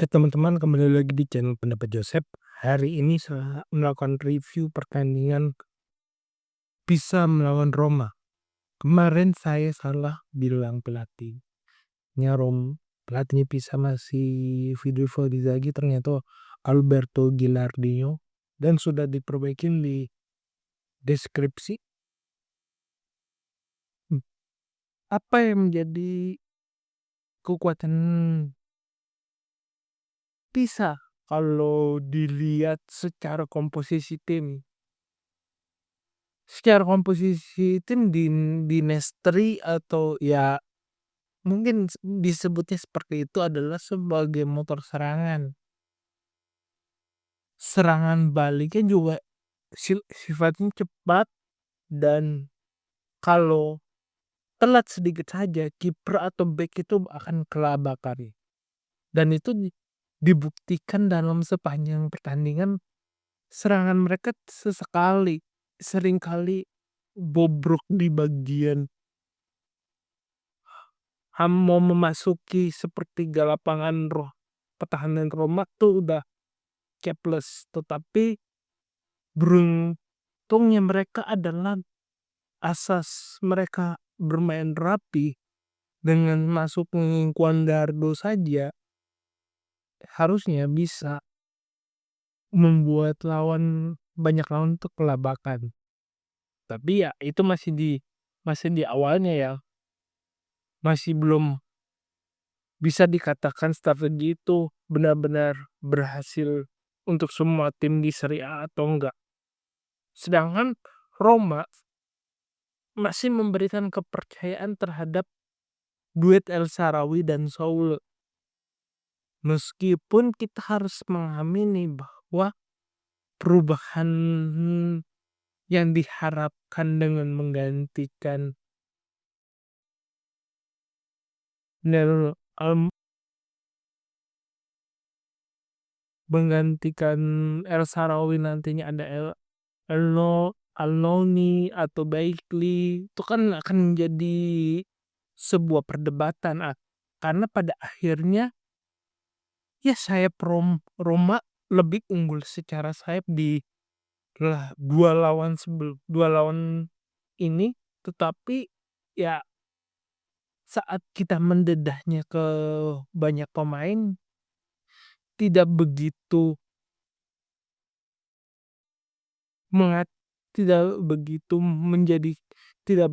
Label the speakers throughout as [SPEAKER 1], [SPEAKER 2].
[SPEAKER 1] Hai teman-teman, kembali lagi di channel Pendapat Joseph. Hari ini saya melakukan review pertandingan Pisa melawan Roma. Kemarin saya salah bilang pelatihnya Pisa masih Filippo Inzaghi, ternyata Alberto Gilardino, dan sudah diperbaikin di deskripsi. Apa yang menjadi kekuatan Pisa kalau dilihat secara komposisi tim? Secara komposisi tim dinastri atau ya mungkin disebutnya seperti itu adalah sebagai motor serangan. Serangan baliknya juga sifatnya cepat, dan kalau telat sedikit saja kiper atau back itu akan kelabakan. Dan itu dibuktikan dalam sepanjang pertandingan. Serangan mereka seringkali bobrok di bagian mau memasuki sepertiga lapangan pertahanan Roma tuh udah caples. Tetapi beruntungnya mereka adalah asas mereka bermain rapi. Dengan masuk Quadrado saja harusnya bisa membuat banyak lawan tuh kelabakan. Tapi ya itu masih di awalnya ya. Masih belum bisa dikatakan strategi itu benar-benar berhasil untuk semua tim di Serie A atau enggak. Sedangkan Roma masih memberikan kepercayaan terhadap duet El Shaarawy dan Soule. Meskipun kita harus mengamini bahwa perubahan yang diharapkan dengan menggantikan El Shaarawy nantinya ada Alnoni atau Bailey, itu kan akan menjadi sebuah perdebatan, karena pada akhirnya ya sayap Roma lebih unggul secara sayap di dua lawan ini. Tetapi ya saat kita mendedahnya ke banyak pemain, tidak begitu tidak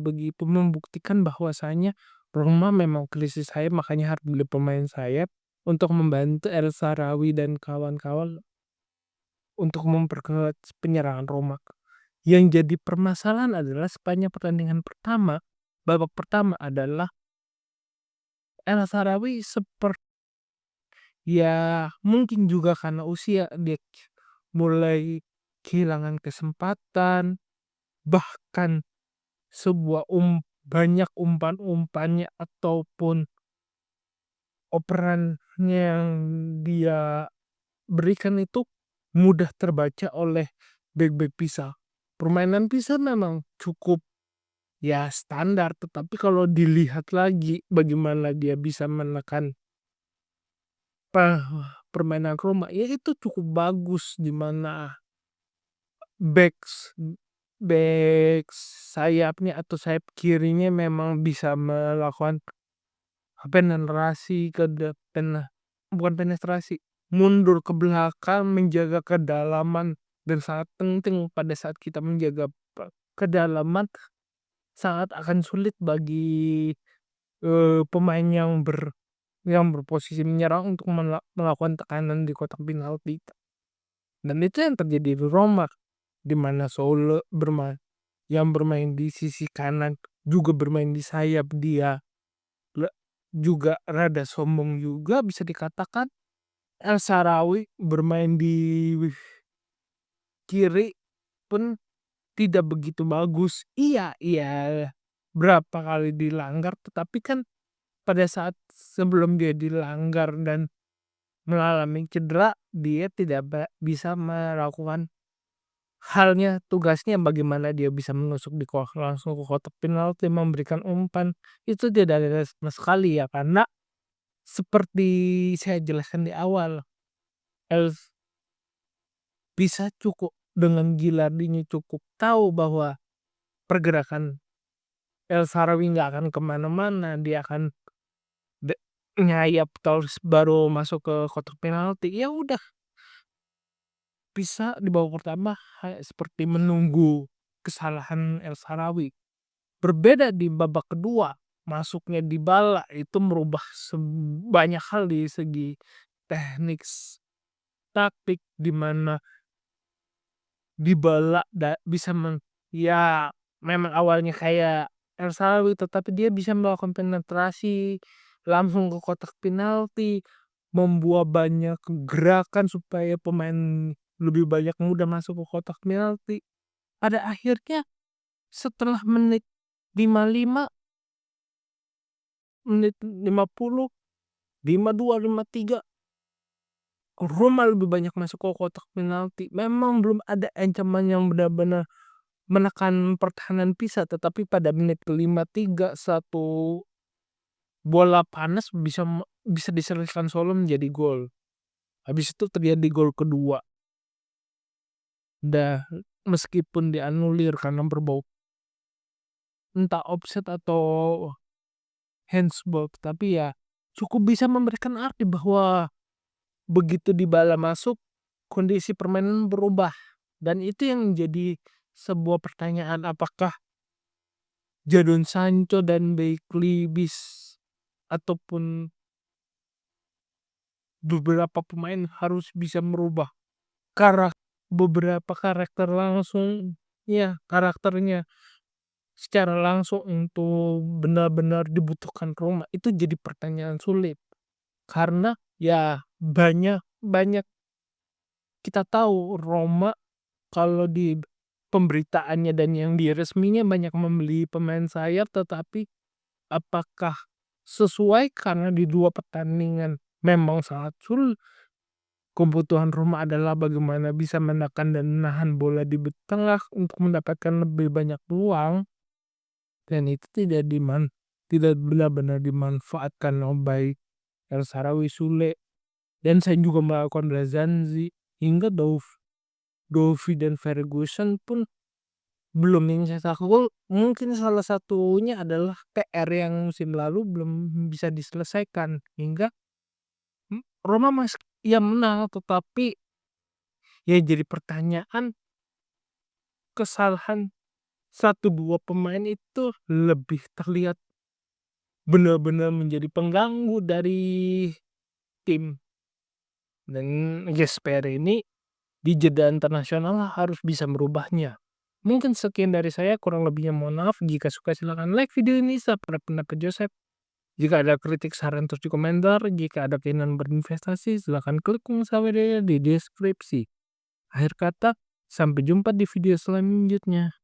[SPEAKER 1] begitu membuktikan bahwasanya Roma memang krisis sayap, makanya harus beli pemain sayap untuk membantu El Shaarawy dan kawan-kawan untuk memperkuat penyerangan Roma. Yang jadi permasalahan adalah sepanjang pertandingan babak pertama adalah El Shaarawy ya mungkin juga karena usia dia mulai kehilangan kesempatan, bahkan banyak umpan-umpannya ataupun operannya yang dia berikan itu mudah terbaca oleh bek-bek Pisa. Permainan Pisa memang cukup ya standar, tetapi kalau dilihat lagi bagaimana dia bisa menekan permainan Roma, ya itu cukup bagus, di mana backs back sayapnya atau sayap kirinya memang bisa melakukan penetrasi bukan penetrasi, mundur ke belakang, menjaga kedalaman. Dan sangat penting pada saat kita menjaga kedalaman, sangat akan sulit bagi pemain yang berposisi menyerang untuk melakukan tekanan di kotak penalti. Dan itu yang terjadi di Roma, di mana Soule yang bermain di sisi kanan juga bermain di sayap. Dia juga rada sombong juga bisa dikatakan. El Shaarawy bermain di kiri pun tidak begitu bagus. Iya, berapa kali dilanggar, tetapi kan pada saat sebelum dia dilanggar dan mengalami cedera, dia tidak bisa melakukan tugasnya bagaimana dia bisa menusuk langsung ke kotak penalti, memberikan umpan. Itu tidak ada sama sekali ya, karena Seperti saya jelaskan di awal, Els bisa cukup dengan Gilardinya cukup tahu bahwa pergerakan El Shaarawy nggak akan kemana mana, dia akan de nyayap terus baru masuk ke kotak penalti, ya udah bisa di babak pertama seperti menunggu kesalahan El Shaarawy. Berbeda di babak kedua, masuknya Dybala itu merubah banyak hal di segi teknik, taktik, di mana Dybala bisa ya memang awalnya kayak El Shaarawy tetapi dia bisa melakukan penetrasi langsung ke kotak penalti, membuat banyak gerakan supaya pemain lebih banyak mudah masuk ke kotak penalti. Pada akhirnya setelah menit 55, menit 50, 52, 53, Roma lebih banyak masuk ke kotak penalti. Memang belum ada ancaman yang benar-benar menekan pertahanan Pisa, tetapi pada menit ke-53 satu bola panas bisa diselesaikan solo menjadi gol. Habis itu terjadi gol kedua. Meskipun dianulir karena berbau entah offset atau handsball, tapi ya cukup bisa memberikan arti bahwa begitu Dybala masuk, kondisi permainan berubah. Dan itu yang menjadi sebuah pertanyaan, apakah Jadon Sancho dan Bailey ataupun beberapa pemain harus bisa merubah beberapa karakter langsung, ya karakternya secara langsung untuk benar-benar dibutuhkan Roma. Itu jadi pertanyaan sulit karena ya banyak banyak kita tahu Roma kalau di pemberitaannya dan yang di resminya banyak membeli pemain sayap, tetapi apakah sesuai karena di 2 pertandingan memang sangat kebutuhan Roma adalah bagaimana bisa menekan dan menahan bola di tengah untuk mendapatkan lebih banyak peluang, dan itu tidak benar-benar dimanfaatkan oleh El Shaarawy, Sule, dan saya juga melakukan Razanzi hingga Dovi dan Ferguson pun belum mencetak gol. Mungkin salah satunya adalah PR yang musim lalu belum bisa diselesaikan hingga Roma ya menang, tetapi ya jadi pertanyaan, kesalahan satu 2 pemain itu lebih terlihat benar-benar menjadi pengganggu dari tim, dan GSPR ini di jeda internasional harus bisa merubahnya. Mungkin sekian dari saya, kurang lebihnya mohon maaf. Jika suka silakan like video ini, pada pendapat Joseph. Jika ada kritik, saran, terus di komentar. Jika ada keinginan berinvestasi, silakan klik link saya di deskripsi. Akhir kata, sampai jumpa di video selanjutnya.